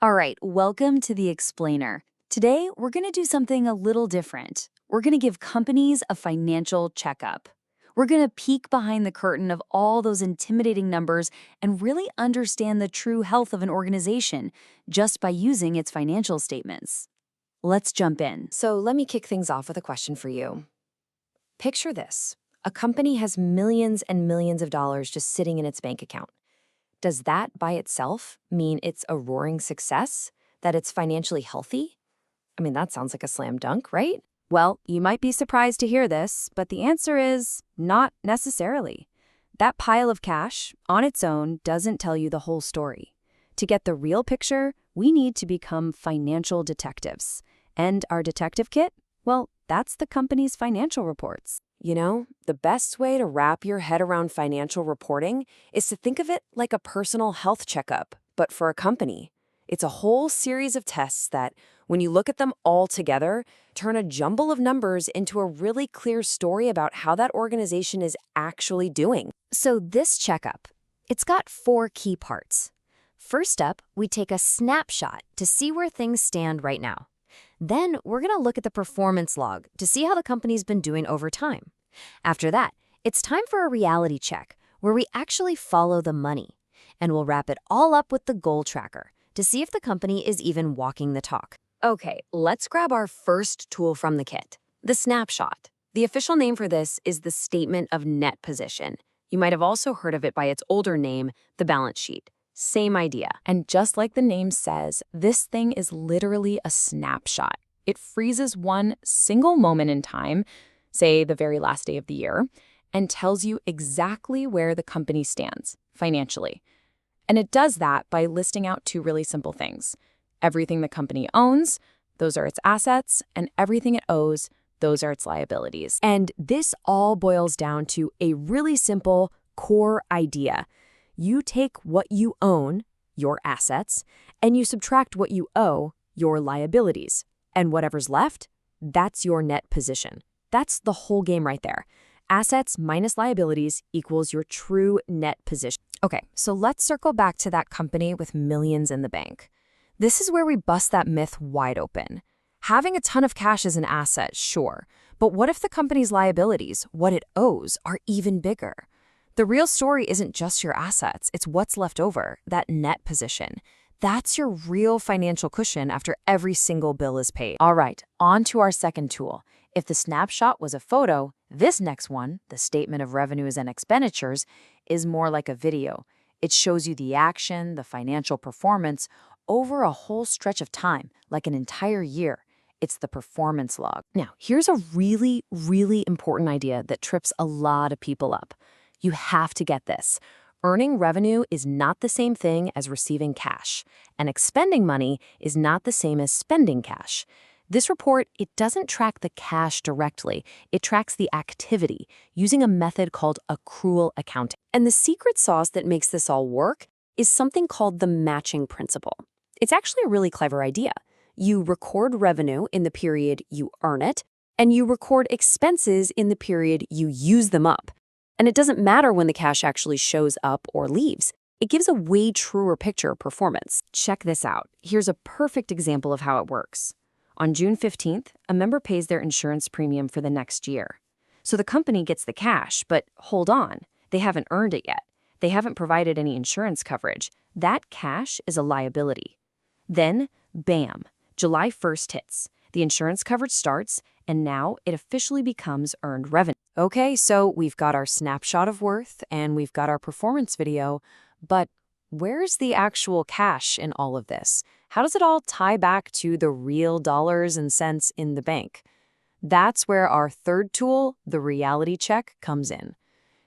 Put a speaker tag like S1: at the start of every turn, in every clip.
S1: All right, welcome to the Explainer. Today, we're going to do something a little different. We're going to give companies a financial checkup. We're going to peek behind the curtain of all those intimidating numbers and really understand the true health of an organization just by using its financial statements. Let's jump in.
S2: So let me kick things off with a question for you. Picture this. A company has millions and millions of dollars just sitting in its bank account. Does that by itself mean it's a roaring success? That it's financially healthy? I mean, that sounds like a slam dunk, right?
S3: Well, you might be surprised to hear this, but the answer is not necessarily. That pile of cash, on its own, doesn't tell you the whole story. To get the real picture, we need to become financial detectives. And our detective kit? Well, that's the company's financial reports.
S2: You know, the best way to wrap your head around financial reporting is to think of it like a personal health checkup, but for a company. It's a whole series of tests that, when you look at them all together, turn a jumble of numbers into a really clear story about how that organization is actually doing.
S4: So this checkup, it's got 4 key parts. First up, we take a snapshot to see where things stand right now. Then we're going to look at the performance log to see how the company's been doing over time. After that, it's time for a reality check where we actually follow the money. And we'll wrap it all up with the goal tracker to see if the company is even walking the talk.
S2: Okay, let's grab our first tool from the kit, the snapshot. The official name for this is the statement of net position. You might have also heard of it by its older name, the balance sheet. Same idea.
S3: And just like the name says, this thing is literally a snapshot. It freezes one single moment in time, say the very last day of the year, and tells you exactly where the company stands financially. And it does that by listing out 2 really simple things. Everything the company owns, those are its assets, and everything it owes, those are its liabilities.
S2: And this all boils down to a really simple core idea. You take what you own, your assets, and you subtract what you owe, your liabilities. And whatever's left, that's your net position. That's the whole game right there. Assets minus liabilities equals your true net position.
S3: Okay, so let's circle back to that company with millions in the bank. This is where we bust that myth wide open. Having a ton of cash is an asset, sure, but what if the company's liabilities, what it owes, are even bigger? The real story isn't just your assets, it's what's left over, that net position. That's your real financial cushion after every single bill is paid.
S1: All right, on to our second tool. If the snapshot was a photo, this next one, the statement of revenues and expenditures, is more like a video. It shows you the action, the financial performance, over a whole stretch of time, like an entire year. It's the performance log.
S2: Now, here's a really, really important idea that trips a lot of people up. You have to get this. Earning revenue is not the same thing as receiving cash, and expending money is not the same as spending cash. This report, it doesn't track the cash directly. It tracks the activity using a method called accrual accounting. And the secret sauce that makes this all work is something called the matching principle. It's actually a really clever idea. You record revenue in the period you earn it, and you record expenses in the period you use them up. And it doesn't matter when the cash actually shows up or leaves. It gives a way truer picture of performance. Check this out. Here's a perfect example of how it works. On June 15th, a member pays their insurance premium for the next year. So the company gets the cash, but hold on, they haven't earned it yet. They haven't provided any insurance coverage. That cash is a liability. Then, bam, July 1st hits. The insurance coverage starts, and now it officially becomes earned revenue. Okay, so we've got our snapshot of worth, and we've got our performance video, but where's the actual cash in all of this? How does it all tie back to the real dollars and cents in the bank? That's where our third tool, the reality check, comes in.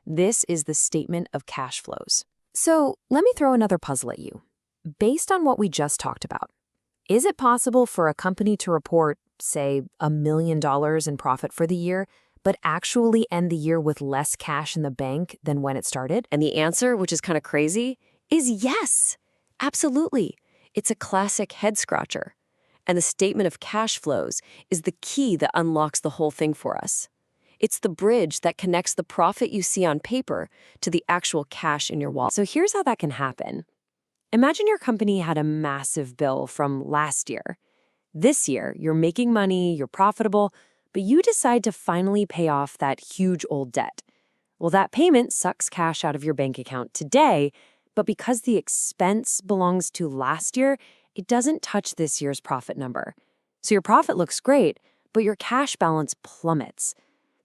S2: This is the statement of cash flows. So let me throw another puzzle at you. Based on what we just talked about, is it possible for a company to report, say, $1 million in profit for the year, but actually end the year with less cash in the bank than when it started? And the answer, which is kind of crazy, is yes. Absolutely. It's a classic head scratcher. And the statement of cash flows is the key that unlocks the whole thing for us. It's the bridge that connects the profit you see on paper to the actual cash in your wallet. So here's how that can happen. Imagine your company had a massive bill from last year. This year, you're making money, you're profitable, but you decide to finally pay off that huge old debt. Well, that payment sucks cash out of your bank account today, but because the expense belongs to last year, it doesn't touch this year's profit number. So your profit looks great, but your cash balance plummets.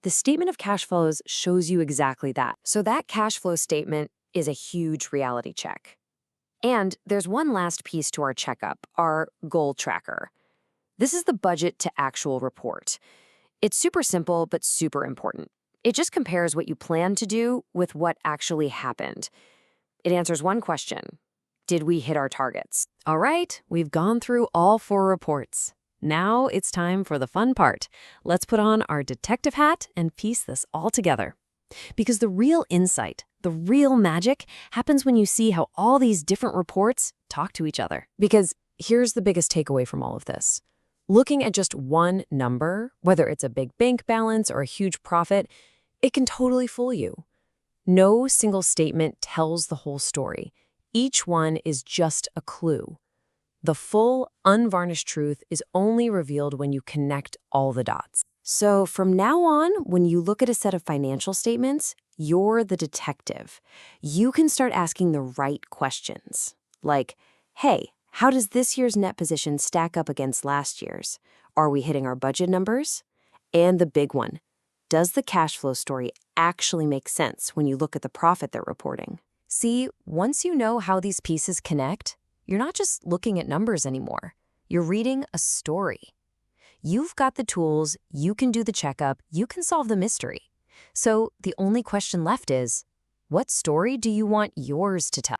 S2: The statement of cash flows shows you exactly that.
S4: So that cash flow statement is a huge reality check. And there's one last piece to our checkup, our goal tracker. This is the budget to actual report. It's super simple, but super important. It just compares what you plan to do with what actually happened. It answers one question: did we hit our targets?
S2: All right, we've gone through all 4 reports. Now it's time for the fun part. Let's put on our detective hat and piece this all together. Because the real insight, the real magic, happens when you see how all these different reports talk to each other. Because here's the biggest takeaway from all of this. Looking at just one number, whether it's a big bank balance or a huge profit, it can totally fool you. No single statement tells the whole story. Each one is just a clue. The full, unvarnished truth is only revealed when you connect all the dots.
S4: So from now on, when you look at a set of financial statements, you're the detective. You can start asking the right questions. Like, hey, how does this year's net position stack up against last year's? Are we hitting our budget numbers? And the big one, does the cash flow story actually make sense when you look at the profit they're reporting? See, once you know how these pieces connect, you're not just looking at numbers anymore. You're reading a story. You've got the tools, you can do the checkup, you can solve the mystery. So the only question left is, what story do you want yours to tell?